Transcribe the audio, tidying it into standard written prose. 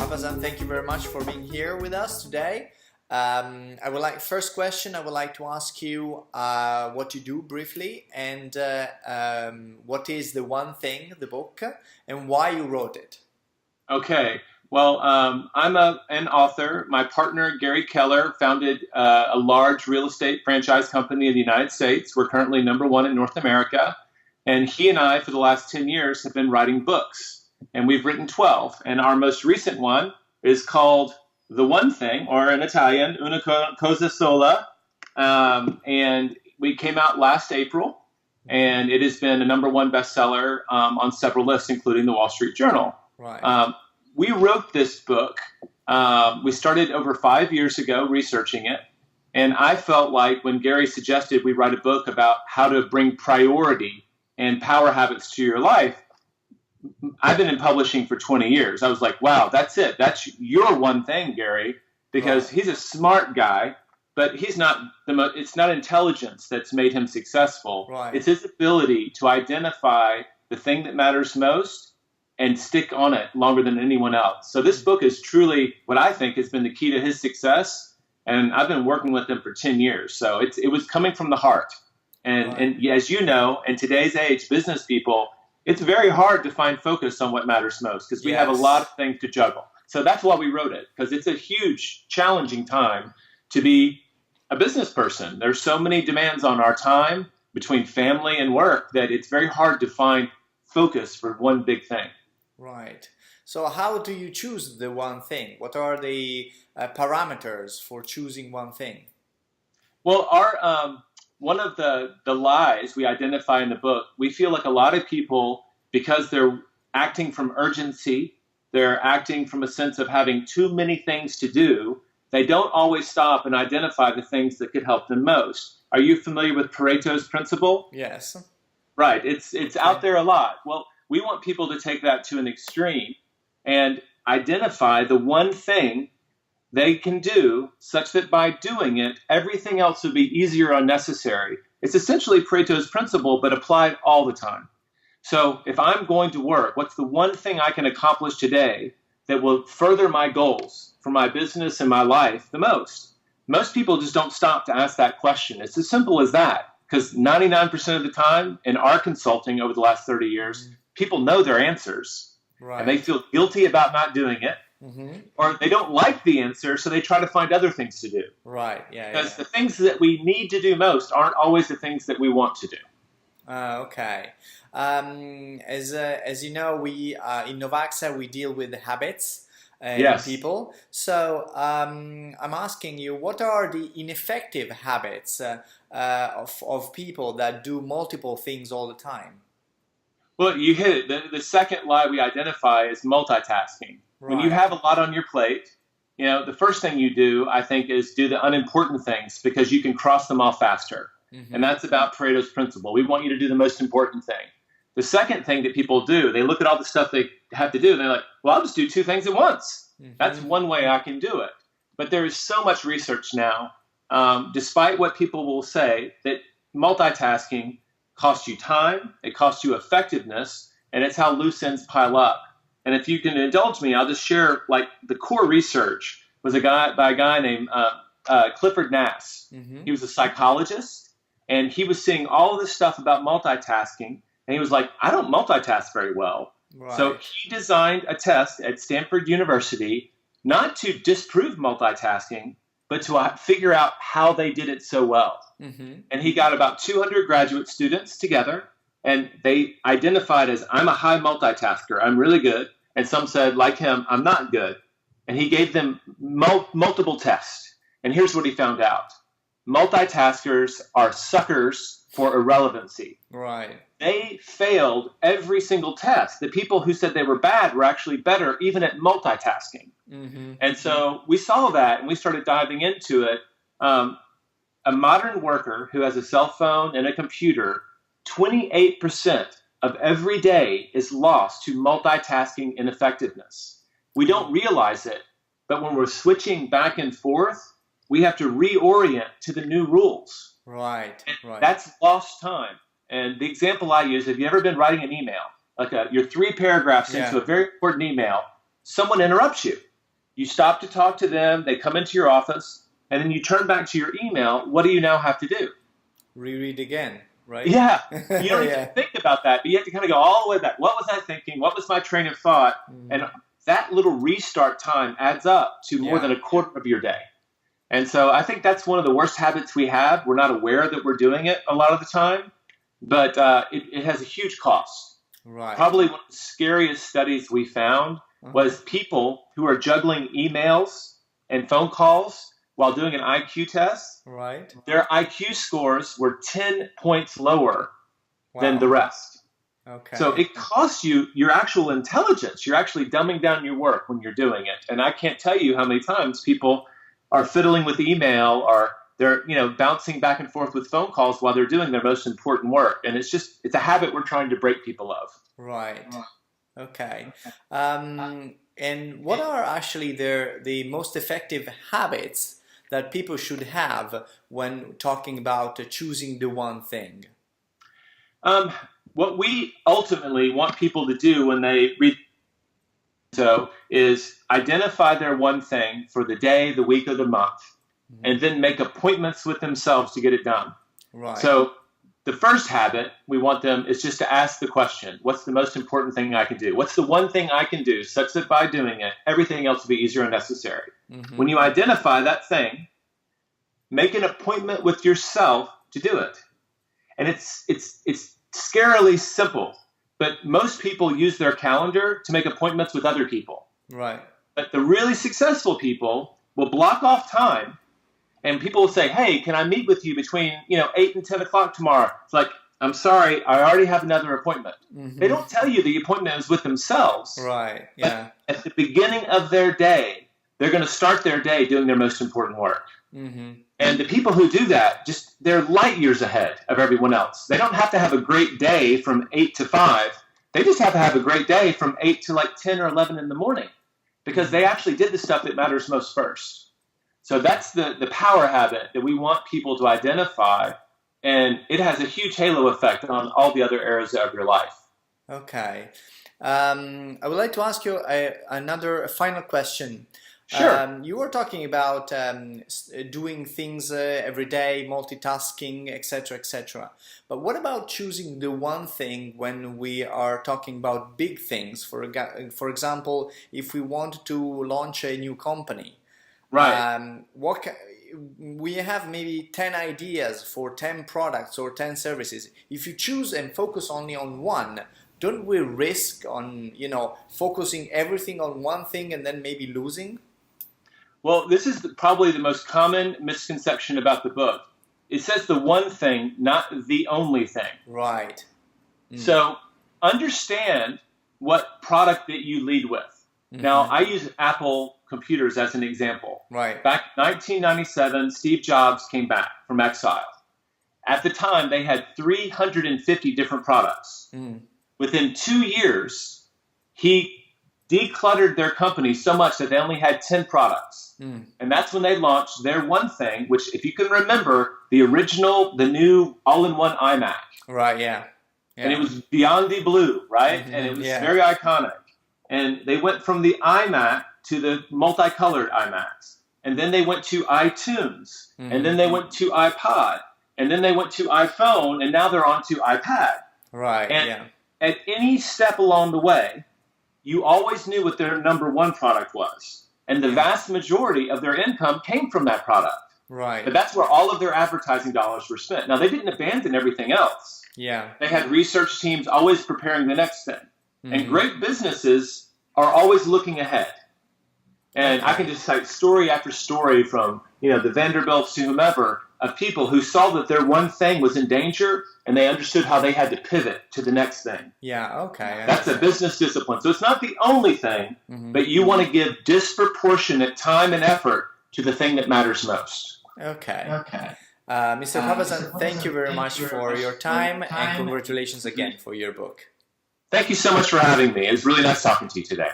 Papasan, thank you very much for being here with us today. First question, I would like to ask you what you do briefly, and what is the one thing, the book, and why you wrote it. Okay. Well, I'm an author. My partner, Gary Keller, founded a large real estate franchise company in the United States. We're currently #1 in North America. And he and I, for the last 10 years, have been writing books. And we've written 12. And our most recent one is called The One Thing, or in Italian, una cosa sola. And we came out last April. And it has been a #1 bestseller on several lists, including the Wall Street Journal. Right. We wrote this book. We started over 5 years ago researching it. And I felt like when Gary suggested we write a book about how to bring priority and power habits to your life, I've been in publishing for 20 years. I was like, wow, that's it. That's your one thing, Gary, because he's a smart guy, but he's not it's not intelligence that's made him successful. Right. It's his ability to identify the thing that matters most and stick on it longer than anyone else. So this book is truly what I think has been the key to his success. And I've been working with him for 10 years. So it was coming from the heart. And as you know, in today's age, business people, it's very hard to find focus on what matters most because we have a lot of things to juggle. So that's why we wrote it, because it's a huge, challenging time to be a business person. There's so many demands on our time between family and work that it's very hard to find focus for one big thing. Right. So how do you choose the one thing? What are the parameters for choosing one thing? Well, one of the lies we identify in the book, we feel like a lot of people, because they're acting from urgency, they're acting from a sense of having too many things to do, they don't always stop and identify the things that could help them most. Are you familiar with Pareto's principle? Yes. Right. It's out there a lot. Well, we want people to take that to an extreme and identify the one thing they can do such that by doing it, everything else will be easier or unnecessary. It's essentially Pareto's principle, but applied all the time. So if I'm going to work, what's the one thing I can accomplish today that will further my goals for my business and my life the most? Most people just don't stop to ask that question. It's as simple as that, because 99% of the time in our consulting over the last 30 years, people know their answers, and they feel guilty about not doing it, or they don't like the answer, so they try to find other things to do. Right, yeah. Because the things that we need to do most aren't always the things that we want to do. Okay. As you know, we in Novaxa we deal with habits in people. So I'm asking you, what are the ineffective habits of people that do multiple things all the time? Well, you hit it. The second lie we identify is multitasking. Right. When you have a lot on your plate, the first thing you do, I think, is do the unimportant things because you can cross them off faster. And that's about Pareto's principle. We want you to do the most important thing. The second thing that people do, they look at all the stuff they have to do, and they're like, well, I'll just do 2 things at once. That's one way I can do it. But there is so much research now, despite what people will say, that multitasking costs you time, it costs you effectiveness, and it's how loose ends pile up. And if you can indulge me, I'll just share, like, the core research was by a guy named Clifford Nass. He was a psychologist, and he was seeing all of this stuff about multitasking, and he was like, I don't multitask very well. Right. So he designed a test at Stanford University, not to disprove multitasking, but to figure out how they did it so well. And he got about 200 graduate students together, and they identified as, I'm a high multitasker, I'm really good. And some said, like him, I'm not good. And he gave them multiple tests. And here's what he found out. Multitaskers are suckers for irrelevancy. Right. They failed every single test. The people who said they were bad were actually better even at multitasking. And so we saw that, and we started diving into it. A modern worker who has a cell phone and a computer, 28% of every day is lost to multitasking ineffectiveness. We don't realize it, but when we're switching back and forth, we have to reorient to the new rules. Right. That's lost time. And the example I use, have you ever been writing an email? Like you're 3 paragraphs into a very important email, someone interrupts you. you stop to talk to them, they come into your office, and then you turn back to your email. What do you now have to do? Reread again, right? Yeah. You don't even think about that, but you have to kind of go all the way back. What was I thinking? What was my train of thought? And that little restart time adds up to more than a quarter of your day. And so I think that's one of the worst habits we have. We're not aware that we're doing it a lot of the time, but it has a huge cost. Right. Probably one of the scariest studies we found was people who are juggling emails and phone calls while doing an IQ test. Right. Their IQ scores were 10 points lower than the rest. Okay. So it costs you your actual intelligence. You're actually dumbing down your work when you're doing it. And I can't tell you how many times people are fiddling with email or they're, bouncing back and forth with phone calls while they're doing their most important work. And it's a habit we're trying to break people of. Right. Okay. And what are actually the most effective habits that people should have when talking about choosing the one thing? What we ultimately want people to do when they read is identify their one thing for the day, the week, or the month, and then make appointments with themselves to get it done. Right. So the first habit we want them is just to ask the question, what's the most important thing I can do? What's the one thing I can do such that by doing it, everything else will be easier and necessary? When you identify that thing, make an appointment with yourself to do it. And it's scarily simple, but most people use their calendar to make appointments with other people. Right. But the really successful people will block off time, and people will say, hey, can I meet with you between 8 and 10 o'clock tomorrow? It's like, I'm sorry, I already have another appointment. They don't tell you the appointment is with themselves. Right, yeah. At the beginning of their day, they're going to start their day doing their most important work. And the people who do that, they're light years ahead of everyone else. They don't have to have a great day from 8 to 5. They just have to have a great day from 8 to 10 or 11 in the morning, because they actually did the stuff that matters most first. So that's the power habit that we want people to identify, and it has a huge halo effect on all the other areas of your life. Okay. I would like to ask you another final question. Sure. You were talking about doing things every day, multitasking, etc., etc. But what about choosing the one thing when we are talking about big things? For example, if we want to launch a new company, right? We have maybe 10 ideas for 10 products or 10 services. If you choose and focus only on one, don't we risk on focusing everything on one thing and then maybe losing? Well, this is probably the most common misconception about the book. It says the one thing, not the only thing. Right. So understand what product that you lead with. Now, I use Apple computers as an example. Right. Back in 1997, Steve Jobs came back from exile. At the time, they had 350 different products. Within 2 years, he decluttered their company so much that they only had 10 products. And that's when they launched their one thing, which, if you can remember, the new all-in-one iMac. Right, yeah. And it was beyond the blue, right? And it was very iconic. And they went from the iMac to the multicolored iMacs. And then they went to iTunes. And then they went to iPod. And then they went to iPhone. And now they're on to iPad. Right, and at any step along the way, you always knew what their number one product was. And the vast majority of their income came from that product. Right. But that's where all of their advertising dollars were spent. Now, they didn't abandon everything else. Yeah. They had research teams always preparing the next thing. And great businesses are always looking ahead. And I can just cite story after story from, the Vanderbilts to whomever, of people who saw that their one thing was in danger, and they understood how they had to pivot to the next thing. Yeah, okay. That's a business discipline. So it's not the only thing, but you want to give disproportionate time and effort to the thing that matters most. Okay. Mr. Papasan, thank you very much for your time, and congratulations again for your book. Thank you so much for having me. It was really nice talking to you today.